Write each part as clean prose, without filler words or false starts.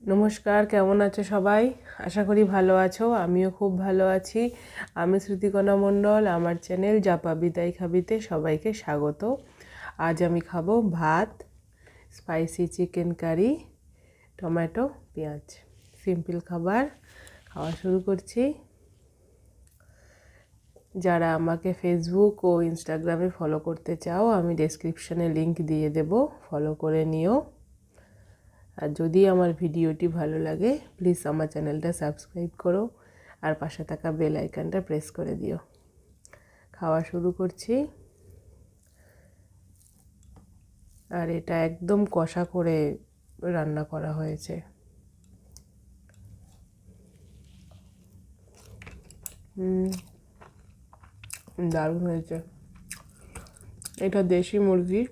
নমস্কার, কেমন আছো সবাই? আশা করি ভালো আছো। আমিও খুব ভালো আছি। আমি শ্রুতিকণা মণ্ডল, আমার চ্যানেল যা পাবি তাই খাবিতে সবাইকে স্বাগত। আজ আমি খাবো ভাত, স্পাইসি চিকেন কারি, টমেটো, পেঁয়াজ। সিম্পল খাবার, খাওয়া শুরু করছি। যারা আমাকে ফেসবুক ও ইনস্টাগ্রামে ফলো করতে চাও, আমি ডেসক্রিপশনে লিংক দিয়ে দেব, ফলো করে নিও। আর যদি আমার ভিডিওটি ভালো লাগে প্লিজ আমার চ্যানেলটা সাবস্ক্রাইব করো আর পাশে থাকা বেল আইকনটা প্রেস করে দিও। খাওয়া শুরু করছি। আর এটা একদম কষা করে রান্না করা হয়েছে। দারুণ হয়েছে। এটা দেশি মুরগি।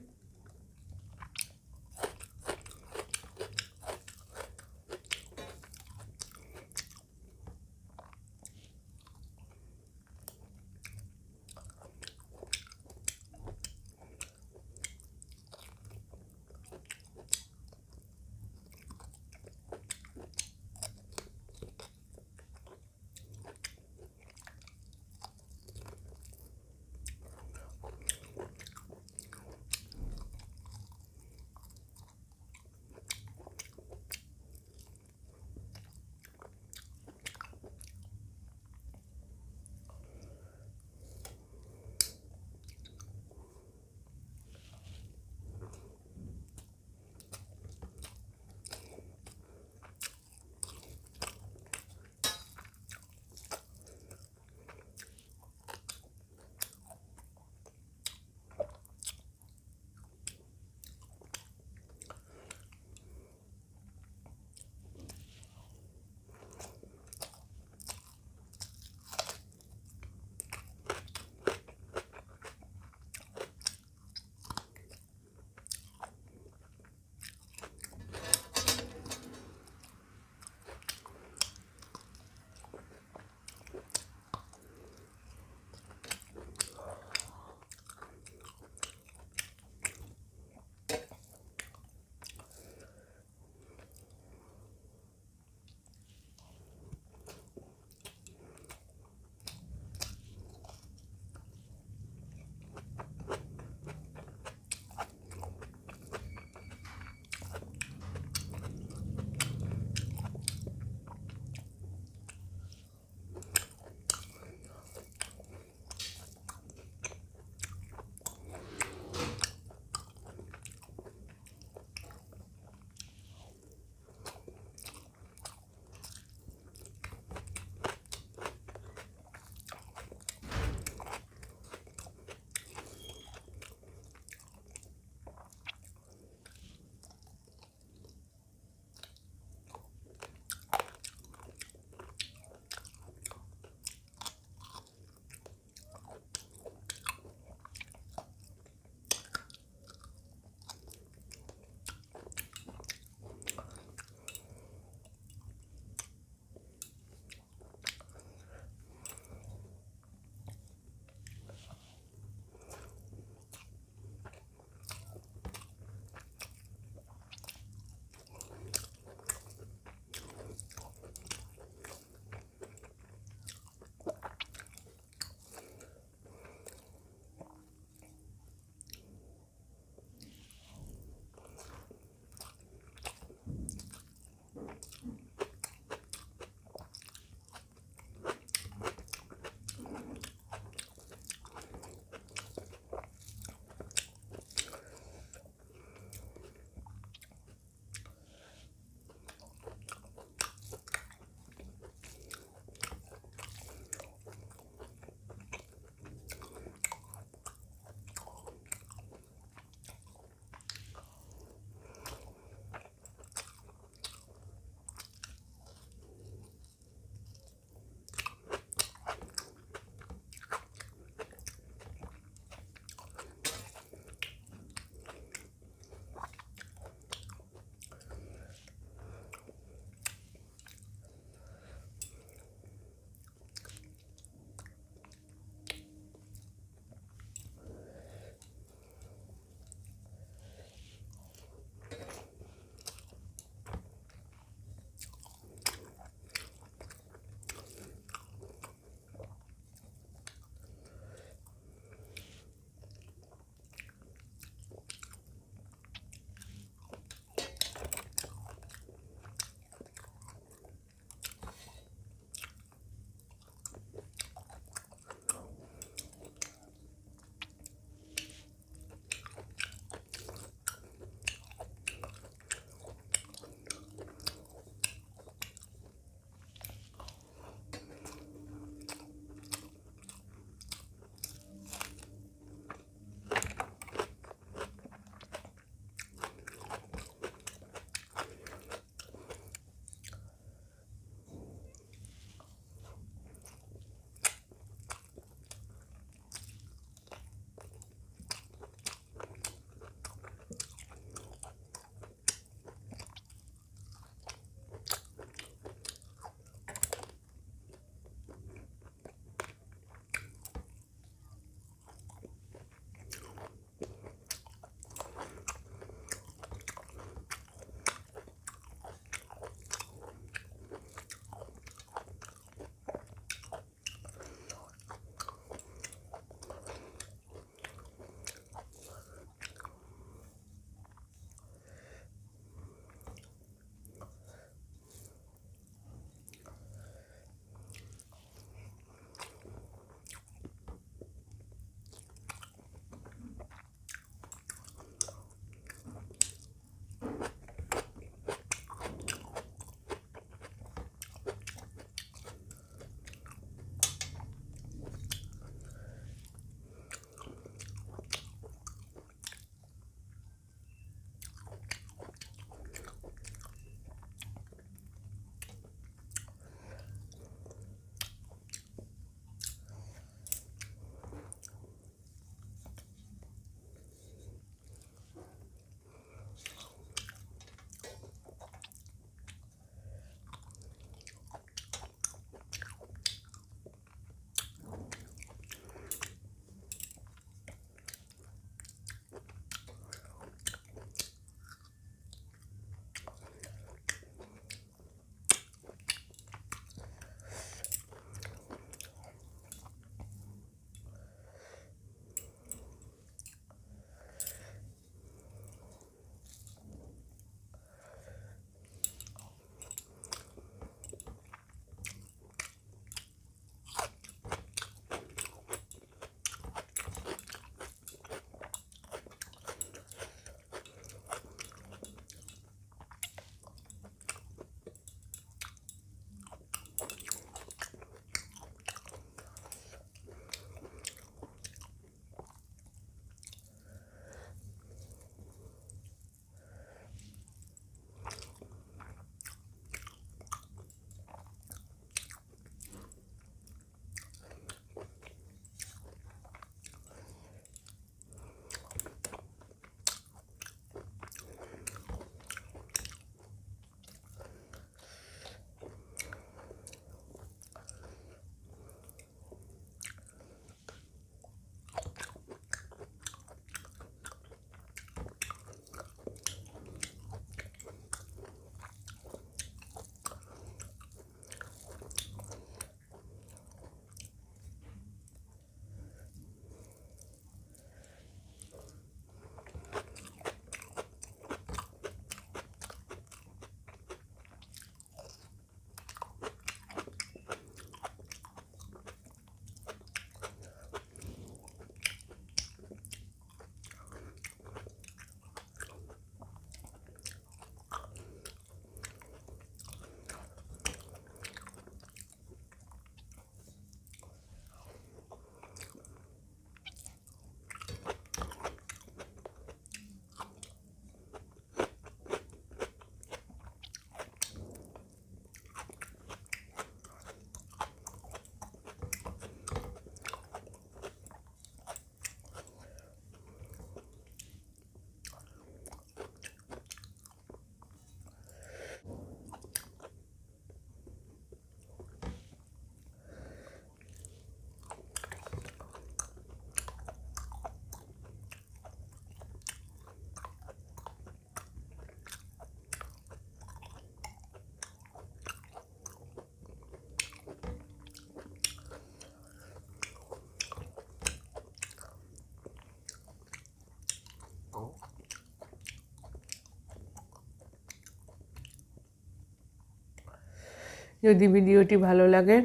যদি ভিডিওটি ভালো লাগে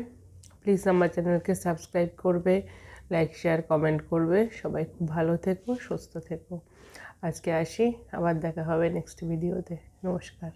প্লিজ আমার চ্যানেলকে সাবস্ক্রাইব করবে, লাইক শেয়ার কমেন্ট করবে। সবাই খুব ভালো থেকো, সুস্থ থেকো। আজকে আসি, আবার দেখা হবে নেক্সট ভিডিওতে। নমস্কার।